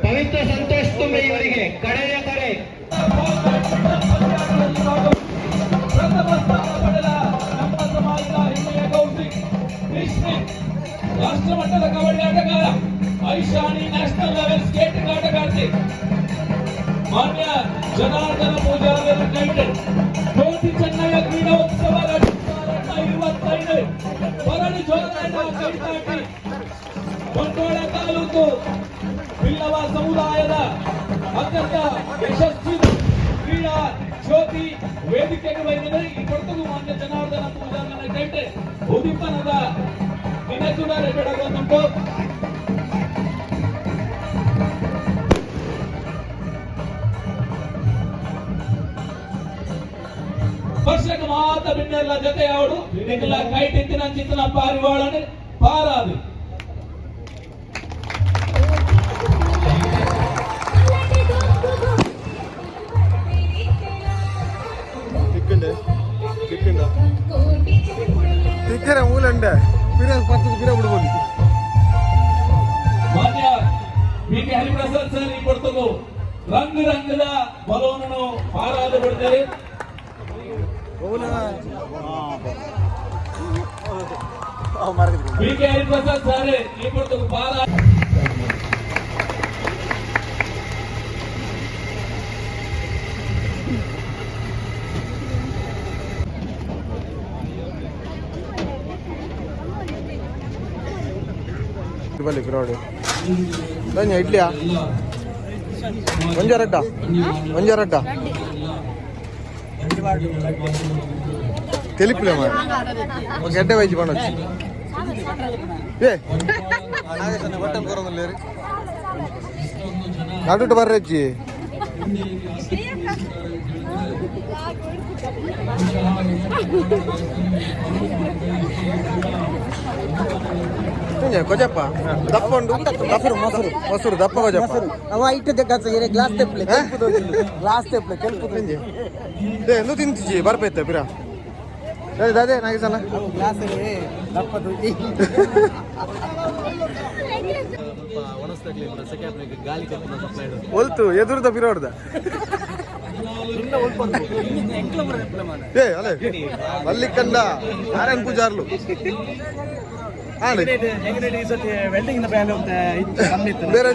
ಪವಿತ್ರ ಸಂತೋಷ್ ತುಂಬೆ ಇವರಿಗೆ ಕಡೆಯ ಕರೆ. ರಾಷ್ಟ್ರ ಮಟ್ಟದ ಕಬಡ್ಡಿ ಆಟಗಾರ, ಐಶಾನಿ ನ್ಯಾಷನಲ್ ಲೆವೆಲ್ ಸ್ಟೇಟ್ ಆಟಗಾರ್ತಿ, ಮಾನ್ಯ ಜನಾರ್ದನ ಪೂಜಾರಿ ಯುನೈಟೆಡ್ ಜ್ಯೋತಿ ಚೆನ್ನಯ್ಯ ಕ್ರೀಡೋತ್ಸವ 2025 ಪರಳಿ ಜೋರಾಟ ಕೈತಾಟಿ ಬಂಟ್ವಾಳ ತಾಲೂಕು ಬಿಲ್ಲವ ಸಮುದಾಯದ ಅತ್ಯಂತ ಯಶಸ್ವಿ ಕ್ರೀಡಾ ಜ್ಯೋತಿ ವೇದಿಕೆಗೆ ಬಂದಿದೆ. ಈ ಕೊಡಗು ಮಾನ್ಯ ಜನಾರ್ದನ ಪೂಜಾರಿ ಯುನೈಟೆಡ್ ಉದಿಪನದ ದಿನಚೂಡಾರೆ ಬೆಳಗುಂಟು ವರ್ಷಕ್ಕೆ ಮಾತ್ರ ಬಿನ್ನೆಲ್ಲ ಜೊತೆ ಅವಳು ನಿಖಲ ಕೈಟ್ ಇತ್ತಿನ ಚಿತ್ತನ ಪಾರಿವಾಳನೆ ಪಾರಾದು ತಿಕ್ಕರೆ ಮೂಲಂಡ ಮಾನ್ಯ ಬಿ.ಕೆ. ಹರಿಪ್ರಸಾದ್ ಸರ್ ಈ ಕೊಡ್ತಗು ರಂಗದ ಬಲೂನನ್ನು ಪಾರಾದು ಬಿಡ್ತಾರೆ. ಬಿ.ಕೆ. ಹರಿಪ್ರಸಾದ್ ಸರ್ ಈ ಕೊಡ್ತಗು ಪಾರ ಇಡ್ಲಿಯಾ ಒಂಜಾರಡ್ಡ తెలుపులే మరి ఒక గడ్డ వేసి పండొచ్చు బట్టలు కూర లేరు అటు బర్రెచ్చి ಕೊಜಪ್ಪ ದಪ್ಪಂಡು ಮೊಸರು ದಪ್ಪ ಕೊಜಪ್ಪ ಅವ ಇಟ್ಟು ಗ್ಲಾಸ್ ತೆಪ್ಪಲೆ ಕೆಂಪು ఎందుకు తించి బరపెత్తా పిరా అదే నాకు సన్న ಒಲ್ತು ಎದುರುದ ಪಿರೋಡ್ದ ಅದೇ ಮಲ್ಲಿಕಂಡ ನಾರಾಯಣ್ ಪೂಜಾರ್ಲು ಬೇರೆ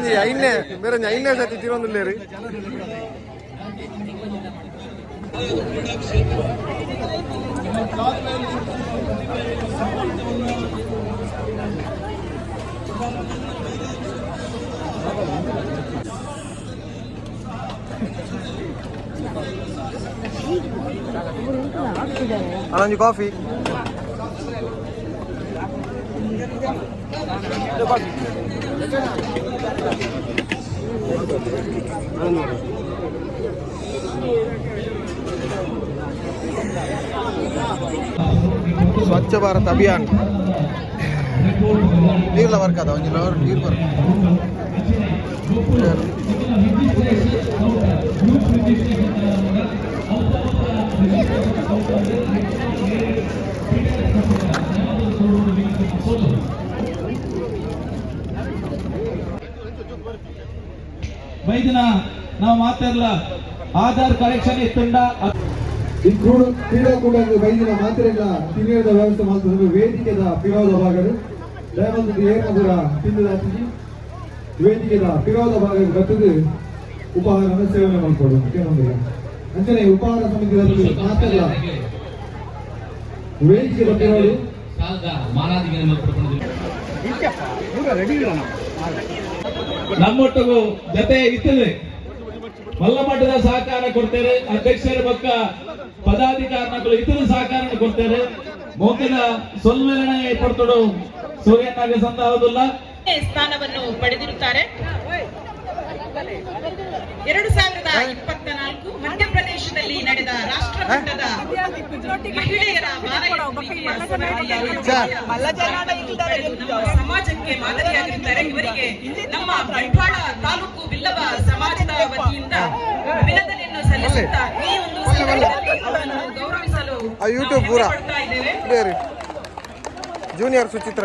ಐನೇ ಸತಿ ತಿರೋದಿಲ್ಲೇರಿ ಅಲ್ಲೊಂದು ಕಾಫಿ ಸ್ವಚ್ಛ ಭಾರತ್ ಅಭಿಯಾನ್ ನೀರ್ಲ ವರ್ಕ್ ಅದ ಒಂಜಿಲ್ಲ ನೀರು ವರ್ಕ್ ವೈದ್ಯನ ನಾವು ಮಾತಾಡಲ್ಲ ಆಧಾರ್ ಕರೆಕ್ಷನ್ ಇತ್ತುಂಡ ಕ್ರೀಡಾಕೂಟ ವೈದ್ಯನ ಮಾತ್ರೆಗಳ ತಿನ್ನಿರದ ವ್ಯವಸ್ಥೆ ಮಾಡ್ತಾರೆ ವೇದಿಕೆದ ಪಿರೋದ ಭಾಗರು ದಯವಂತ ಏನಾದರ ತಿನ್ನದ ವೇದಿಕೆದ ಪಿರೋದ ಭಾಗ ಬರ್ತದೆ ಉಪಹಾರ ಸೇವನೆ ಮಾಡ್ಕೊಡು ಏನಂದ್ರೆ ಅಂಚನೆ ಉಪಹಾರ ಸಮಿತಿ ಮಾತಾಡಲ್ಲ ವೇದಿಕೆದ ಪಿರೋದು ನಮ್ಮೊಟ್ಟಿಗೂ ಜೊತೆ ಇರ್ತದೆ ಮಲ್ಲ ಮಟ್ಟದ ಸಹಕಾರ ಕೊಡ್ತಾರೆ. ಅಧ್ಯಕ್ಷರ ಪಕ್ಕ ಪದಾಧಿಕಾರಿಗಳು ಇತರ ಸಹಕಾರ ಕೊಡ್ತಾರೆ. ಮೋಕಿನ ಸೊಲ್ಮೆಲನೆ ಕೊಡ್ತಡು ಸೂರ್ಯನಾಗೆ ಸಂದಾವದಿಲ್ಲ ಸ್ಥಾನವನ್ನು ಪಡೆದಿರುತ್ತಾರೆ. 2024 ಮಧ್ಯಪ್ರದೇಶದಲ್ಲಿ ನಡೆದ ರಾಷ್ಟ್ರ ಮಟ್ಟದ ಮಹಿಳೆಯರ ಸಮಾಜಕ್ಕೆ ಮಾದರಿಯಾಗಿರುತ್ತಾರೆ. ಇವರಿಗೆ ನಮ್ಮ ಬಂಟ್ವಾಳ ತಾಲೂಕು ಬಿಲ್ಲವ ಸಮಾಜದ ವತಿಯಿಂದ ಅಭಿನಂದನೆಯನ್ನು ಸಲ್ಲಿಸುತ್ತಾ ಈ ಒಂದು ಸಂದರ್ಭದಲ್ಲಿ ಅವರನ್ನು ಗೌರವಿಸಲು ಪಡ್ತಾ ಇದ್ದೇವೆ. ಜೂನಿಯರ್ ಸುಚಿತ್ರ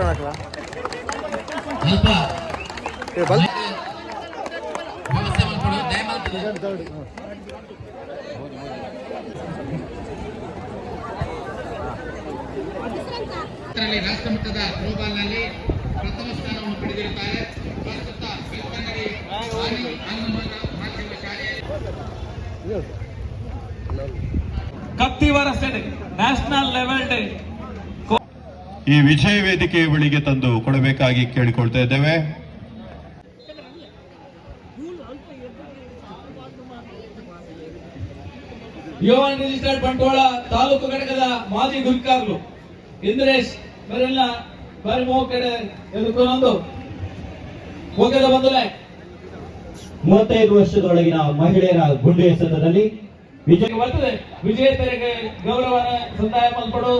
ರಾಷ್ಟ್ರಮಟ್ಟದ ಥ್ರೋಬಾಲ್ನಲ್ಲಿ ಪ್ರಥಮ ಸ್ಥಾನವನ್ನು ಪಡೆದಿರುತ್ತಾರೆ. ಪ್ರಸ್ತುತ ಬೆಳ್ತಂಗಡಿ ಮಾಧ್ಯಮ ಶಾಲೆಯಲ್ಲಿ ಕತ್ತಿವಾರ ಸ್ಟೇಟ್ ನ್ಯಾಷನಲ್ ಲೆವೆಲ್ ಡೇ ಈ ವಿಜಯ ವೇದಿಕೆಯ ಬಳಿಗೆ ತಂದು ಕೊಡಬೇಕಾಗಿ ಕೇಳಿಕೊಳ್ತಾ ಇದ್ದೇವೆ. ಯುವ ರಿಜಿಸ್ಟರ್ಡ್ ಬಂಟ್ವಾಳ ತಾಲೂಕು ಘಟಕದ ಮಾಜಿ ಗುರಿಕಾರರು ಇಂದ್ರೇಶ್ ಬರೆಲ್ಲ ಬರಿ ಮೋಕೆಡೆ ಎದುರ್ಕೊಂದು ಹೋಗದ ಬಂದಲೆ 35 ವರ್ಷದೊಳಗಿನ ಮಹಿಳೆಯರ ಗುಂಡು ಎಸೆತದಲ್ಲಿ ವಿಜೇತರಿಗೆ ಗೌರವ ಸಂದಾಯ ಮಲ್ಪಡು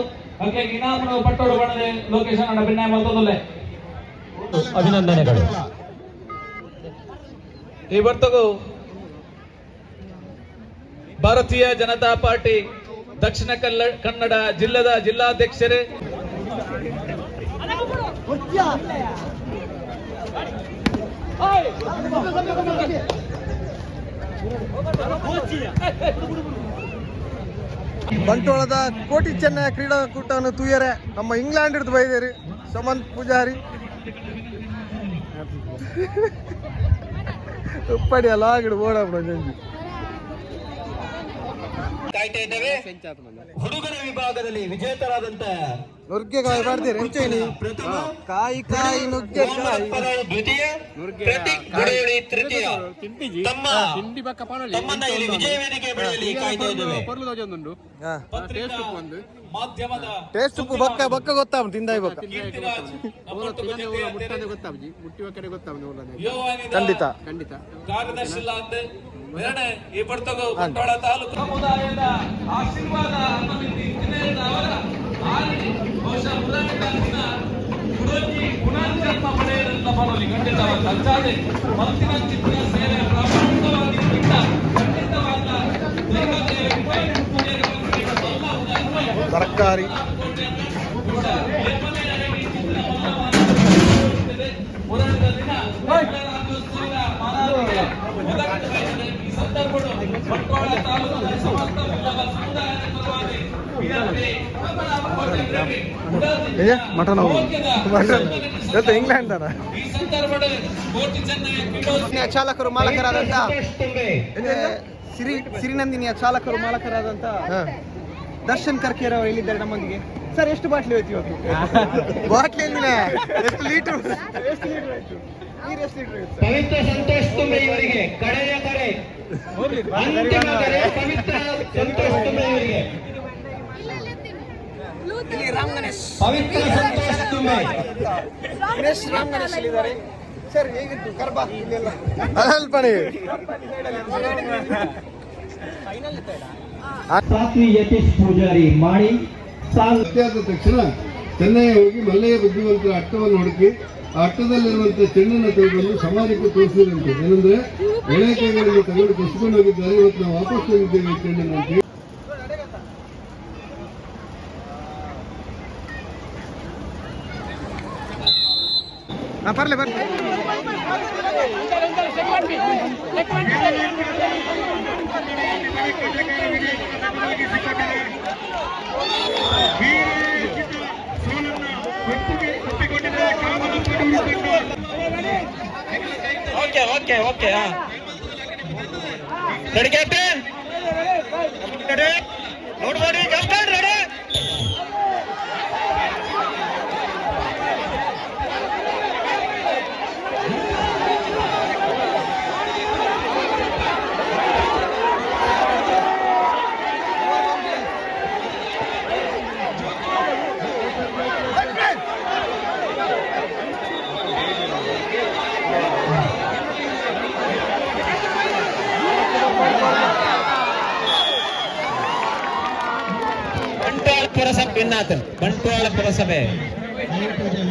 ಅಕ್ಕೆ ಇನಾಮನು ಪಟ್ಟೋಡು ಬಣದೆ ಲೊಕೇಶನ್ ಅನ್ನ ಭಿನ್ನಾಯ ಮಲ್ತದಲೆ ಅಭಿನಂದನೆಗಳು. ಈ ಬರ್ತಗೂ ಭಾರತೀಯ ಜನತಾ ಪಾರ್ಟಿ ದಕ್ಷಿಣ ಕನ್ನಡ ಜಿಲ್ಲೆದ ಜಿಲ್ಲಾಧ್ಯಕ್ಷರೇ ಬಂಟ್ವಾಳದ ಕೋಟಿ ಚೆನ್ನೈ ಕ್ರೀಡಾಕೂಟವನ್ನು ತೂಯರೆ ನಮ್ಮ ಇಂಗ್ಲೆಂಡ್ ಹಿಡಿದು ಬೈದೇರಿ ಸಮಂತ್ ಪೂಜಾರಿ ಉಪ್ಪಡಿ ಅಲ್ಲ ಆಗಿಡು ಓಡಾಬಿಡ ಜಂಜಿ ಕಾಯ್ತಾ ಇದ್ದೇವೆ. ಹುಡುಗರ ವಿಭಾಗದಲ್ಲಿ ವಿಜೇತರಾದಂತ ನುಗ್ಗೆಕಾಯಿ ಮಾಡ್ತೀರಿ ಎಂಚೇನಿ ಕಾಯಿ ಕಾಯಿ ನುಗ್ಗೆಕಾಯಿ ದ್ವಿತೀಯ, ಪ್ರತೀಕ್ ಗುಡೇಳಿ ತೃತೀಯ. ತಮ್ಮನ್ನ ಇಲ್ಲಿ ವಿಜಯ ವೇದಿಕೆ ಬಳಿಯಲ್ಲಿ ಕಾಯ್ತಾ ಇದ್ದೇವೆ. ಮಾಧ್ಯಮದ ಟೇಸ್ಟ್ ಉಪ್ಪು ಬಕ್ಕ ಬಕ್ಕ ಗೊತ್ತಾವ ತಿಂದಾಯಿ ಬಕ್ಕ ಖಂಡಿತ ಕಾರ್ಯದರ್ಶಿ ಎರಡನೇ ಈ ಬರ್ತಗೂ ಬಂಟ್ವಾಳ ತಾಲೂಕು ಸಮುದಾಯದ ಆಶೀರ್ವಾದ ಅವರ ಬಹುಶಃ ಪುನರ್ಜನ್ಮ ಪಡೆಯಲೆಲ್ಲ ಬರಲಿ ಖಂಡಿತವಾಗಿ ಅಚ್ಚಾದೆ ಮತ್ತಿನ ಚಿತ್ರ ಸೇವೆ ಪ್ರಾಮಾಣಿಕವಾಗಿ ಖಂಡಿತವಾದ ತರಕಾರಿ ಮಟನ್ ಇಂಗ್ಲೆಂಡ್ ಚಾಲಕರು ಮಾಲಕರಾದಂತ ಸಿರಿನಂದಿನಿಯ ಚಾಲಕರು ಮಾಲಕರಾದಂತ ದರ್ಶನ್ ಕರ್ಕೇರ್ ಅವರು ಇಲ್ಲಿದ್ದಾರೆ ನಮ್ಮೊಂದಿಗೆ. ಸರ್, ಎಷ್ಟು ಬಾಟ್ಲಿ ಹೋಯ್ತು ಇವತ್ತು? ಬಾಟ್ಲಿ ಎಷ್ಟು ಲೀಟರ್ ಎಷ್ಟು ಲೀಟರ್ ಆಯ್ತು? ನೀರು ಎಷ್ಟು ಲೀಟರ್ ಆಯ್ತು? ಪವಿತ್ರ ಸಂತೋಷ್ ತುಂಬೆ ಇವರಿಗೆ ಕಡೆಯ ಕರೆ, ಅಂತಿಮ ಕರೆ ಪವಿತ್ರ ಸಂತೋಷ್ ತುಂಬೆ ಇವರಿಗೆ. ಪವಿತ್ರ ಸಂತೋಷ್ ತುಂಬೆ ಗಣೇಶ್ ರಾಮ್ ಗಣೇಶ್ ಇಲ್ಲಿದ್ದಾರೆ. ಸರ್, ಹೇಗಿತ್ತು ಕರ್ಬಾ ಇಲ್ಲೆಲ್ಲ? ಅಲ್ಪಣಿ ಸಾತ್ವಿ ಯತೀಶ್ ಪೂಜಾರಿ ಮಾಡಿ ಅತ್ಯಾದ ತಕ್ಷಣ ಚೆನ್ನೈ ಹೋಗಿ ಮಲ್ಲೆಯ ಬುದ್ಧಿವಂತರ ಅಟ್ಟವನ್ನು ಹುಡುಕಿ ಆ ಅಟ್ಟದಲ್ಲಿರುವಂತಹ ಚೆನ್ನನ್ನು ತೆಗೆದುಕೊಂಡು ಸಮಾಜಕ್ಕೆ ತೋರಿಸಿದಂತೆ ಏನಂದ್ರೆ ಎಳೆ ಕೈಗಳಲ್ಲಿ ತಗೊಂಡು ಕಸಿಕೊಂಡು ಹೋಗಿದ್ದಾರೆ. ಇವತ್ತು ನಾವು ವಾಪಸ್ ತಂದಿದ್ದೇವೆ ಈ ಚೆನ್ನನ್ನು ಅಂತ. ಬರ್ಲಿ ಬರ್ಲಿ okay okay okay ready captain, ನೋಡ್ಬೋದು ಕ್ಯಾಪ್ಟನ್ ರೆಡಿ.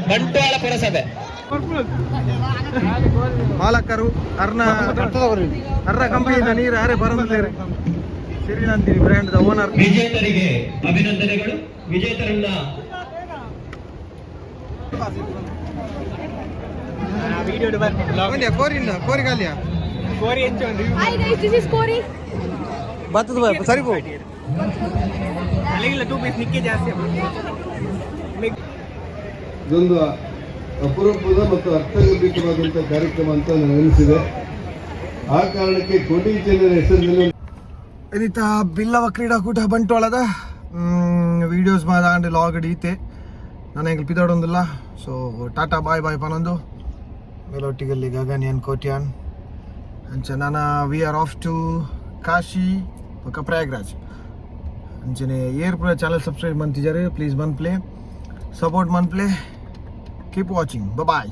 ಬಂಟ್ವಾಳ ಪುರಸಭೆ ಮಾಲಕರು ಅರ್ರ ಕಂಪನಿಯಿಂದ ನೀರು ಯಾರೇ ಬರೋದಿಲ್ಲ. ಸಿರಿನಂದಿನಿ ಬ್ರ್ಯಾಂಡ್ ಓನರ್. ವಿಜೇತರಿಗೆ ಅಭಿನಂದನೆಗಳು. ವಿಜೇತರನ್ನ ವಿಡಿಯೋ ಬರ್ತೀನಿ ಕೋರಿ ಖಾಲಿಯ ಕೋರಿ ಹೆಚ್ಚು ಒಂದು Hi guys, this is Corey. ಬರ್ತದ ಸರಿ ಪೋ ಅಲ್ಲಿಗಿಲ್ಲ 2 ಪೀಸ್ ನಿಕ್ಕೆ ಜಾಸ್ತಿ ಇದೊಂದು ಅಪರೂಪದ ಮತ್ತು ಅರ್ಥಗರ್ಭಿತವಾದಂಥ ಕಾರ್ಯಕ್ರಮ ಅಂತ ನನಗೆ ಅನಿಸಿದೆ. ಆ ಕಾರಣಕ್ಕೆ ಕೋಟಿ ಜನರ ಹೆಸರಿನಲ್ಲಿ ಇದೀತ ಬಿಲ್ಲವ ಕ್ರೀಡಾಕೂಟ ಬಂಟ್ವಾಳದ ವೀಡಿಯೋಸ್ ಮಾದಾಂಡ್ ಲಾಗ್ ಹಿಡಿಯುತ್ತೆ ನಾನು ಹೆಂಗೆ ಪಿದಾಡೊಂದಿಲ್ಲ. ಸೊ ಟಾಟಾ ಬಾಯ್ ಬಾಯ್ ಪನೊಂದು ಮೇಲೊಟ್ಟಿಗಲ್ಲಿ ಗಗನ್ಯಾನ್ ಕೋಟ್ಯಾನ್ ಅಂಚೆ ನಾನು we are off to Kashi ಪಕ್ಕ ಪ್ರಯಾಗ್ರಾಜ್ ಅಂಚನೆ ಏರ್ ಪುರ ಚಾನಲ್ ಸಬ್ಸ್ಕ್ರೈಬ್ ಮಂತಿದ್ದಾರೆ ಪ್ಲೀಸ್ ಬಂದ್ ಪ್ಲೇ ಸಪೋರ್ಟ್ ಮನ್ ಪ್ಲೇ ಕೀಪ್ ವಾಚಿಂಗ್ ಬಾಯ್.